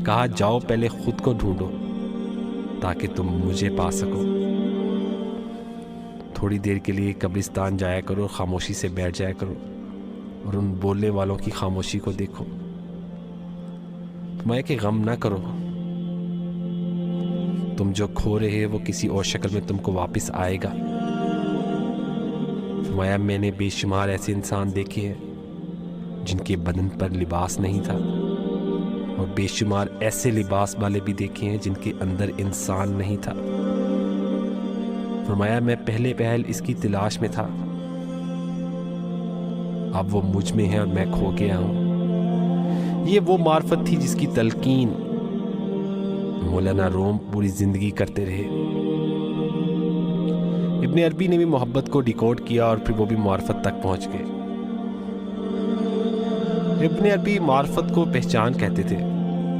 کہا جاؤ پہلے خود کو ڈھونڈو تاکہ تم مجھے پا سکو. تھوڑی دیر کے لیے قبرستان جایا کرو، خاموشی سے بیٹھ جایا کرو اور ان بولنے والوں کی خاموشی کو دیکھو. فرمایا کہ غم نہ کرو، تم جو کھو رہے وہ کسی اور شکل میں تم کو واپس آئے گا. فرمایا میں نے بے شمار ایسے انسان دیکھے ہیں جن کے بدن پر لباس نہیں تھا، اور بے شمار ایسے لباس والے بھی دیکھے ہیں جن کے اندر انسان نہیں تھا. فرمایا میں پہلے پہل اس کی تلاش میں تھا، اب وہ مجھ میں ہے اور میں کھو گیا ہوں. یہ وہ معرفت تھی جس کی تلقین مولانا روم پوری زندگی کرتے رہے. ابن عربی نے بھی محبت کو ڈیکوڈ کیا اور پھر وہ بھی معرفت تک پہنچ گئے. ابن عربی معرفت کو پہچان کہتے تھے.